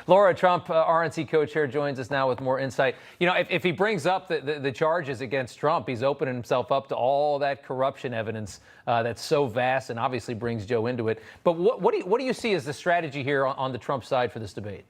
Lara Trump, RNC co-chair, joins us now with more insight. You know, if he brings up the charges against Trump, he's opening himself up to all that corruption evidence that's so vast and obviously brings Joe into it. But what do you see as the strategy here on the Trump side for this debate?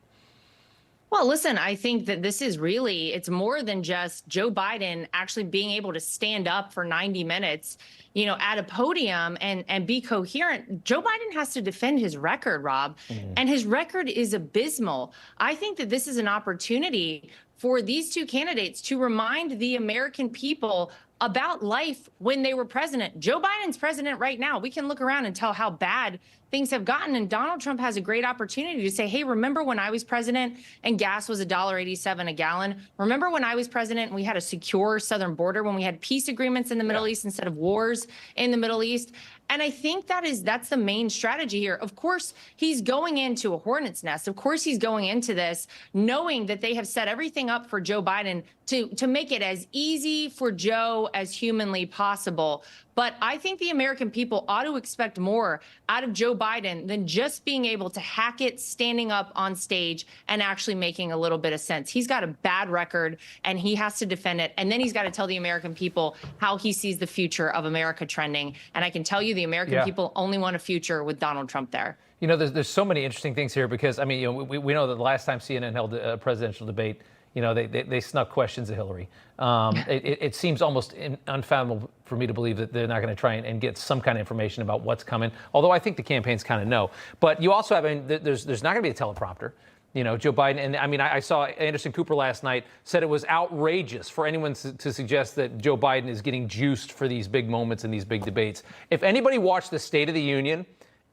Well, listen, I think that this is really, it's more than just Joe Biden actually being able to stand up for 90 minutes, you know, at a podium and be coherent. Joe Biden has to defend his record, Rob, and his record is abysmal. I think that this is an opportunity for these two candidates to remind the American people about life when they were president. Joe Biden's president right now. We can look around and tell how bad things have gotten. And Donald Trump has a great opportunity to say, hey, remember when I was president and gas was $1.87 a gallon? Remember when I was president and we had a secure southern border, when we had peace agreements in the Middle East instead of wars in the Middle East? And I think that's the main strategy here. Of course, he's going into a hornet's nest. Of course, he's going into this knowing that they have set everything up for Joe Biden to make it as easy for Joe as humanly possible. But I think the American people ought to expect more out of Joe Biden than just being able to hack it, standing up on stage and actually making a little bit of sense. He's got a bad record and he has to defend it. And then he's got to tell the American people how he sees the future of America trending. And I can tell you the American people only want a future with Donald Trump there. You know, there's so many interesting things here because, I mean, you know, we know that the last time CNN held a presidential debate, you know, they snuck questions at Hillary. It seems almost unfathomable for me to believe that they're not going to try and get some kind of information about what's coming, although I think the campaigns kind of know. But you also have, I mean, there's not going to be a teleprompter. You know, Joe Biden, and I mean, I saw Anderson Cooper last night said it was outrageous for anyone to suggest that Joe Biden is getting juiced for these big moments and these big debates. If anybody watched the State of the Union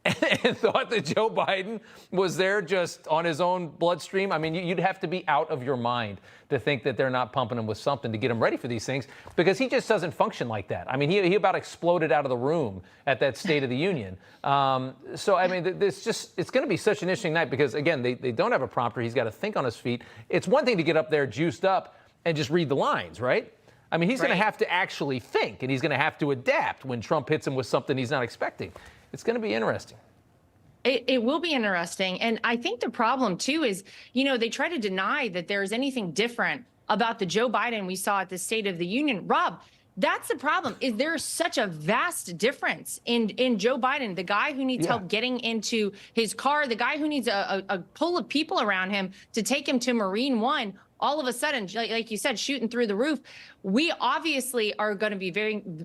and thought that Joe Biden was there just on his own bloodstream, I mean, you'd have to be out of your mind to think that they're not pumping him with something to get him ready for these things, because he just doesn't function like that. I mean, he about exploded out of the room at that State of the Union. So, I mean, it's going to be such an interesting night because, again, they don't have a prompter. He's got to think on his feet. It's one thing to get up there juiced up and just read the lines, right? I mean, he's going to have to actually think, and he's going to have to adapt when Trump hits him with something he's not expecting. It's going to be interesting. It will be interesting. And I think the problem, too, is, you know, they try to deny that there's anything different about the Joe Biden we saw at the State of the Union. Rob, that's the problem, is there's such a vast difference in Joe Biden, the guy who needs help getting into his car, the guy who needs a pull of people around him to take him to Marine One. All of a sudden, like you said, shooting through the roof. We obviously are going to be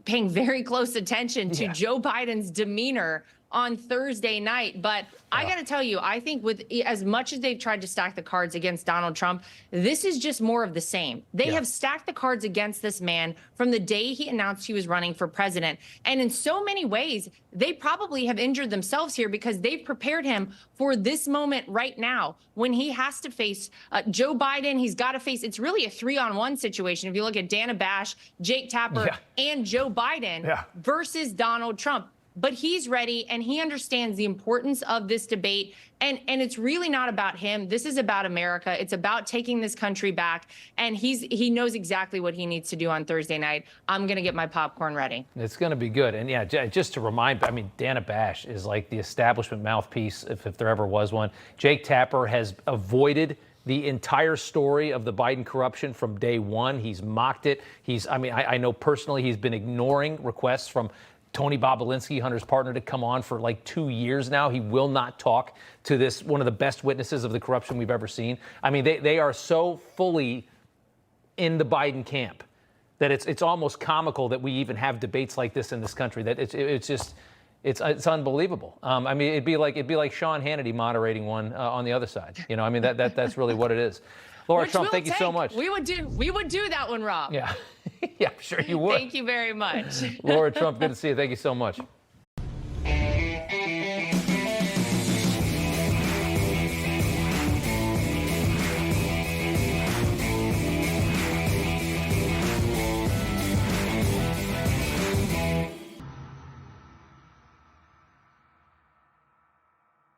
paying very close attention to Joe Biden's demeanor on Thursday night. But I got to tell you, I think with as much as they've tried to stack the cards against Donald Trump, this is just more of the same. They have stacked the cards against this man from the day he announced he was running for president. And in so many ways, they probably have injured themselves here because they've prepared him for this moment right now when he has to face Joe Biden. He's got to face, it's really a 3-on-1 situation. If you look at Dana Bash, Jake Tapper, and Joe Biden versus Donald Trump. But he's ready and he understands the importance of this debate. And it's really not about him. This is about America. It's about taking this country back. And he knows exactly what he needs to do on Thursday night. I'm going to get my popcorn ready. It's going to be good. And yeah, just to remind, I mean, Dana Bash is like the establishment mouthpiece, if there ever was one. Jake Tapper has avoided the entire story of the Biden corruption from day one. He's mocked it. I know personally he's been ignoring requests from Tony Bobulinski, Hunter's partner, to come on for like 2 years now. He will not talk to this, one of the best witnesses of the corruption we've ever seen. I mean, they are so fully in the Biden camp that it's almost comical that we even have debates like this in this country. That it's unbelievable. I mean, it'd be like Sean Hannity moderating one on the other side. You know, I mean, that's really what it is. Lara Trump, thank you so much. We would do that one, Rob. Yeah, yeah, I'm sure you would. Thank you very much. Lara Trump, good to see you. Thank you so much.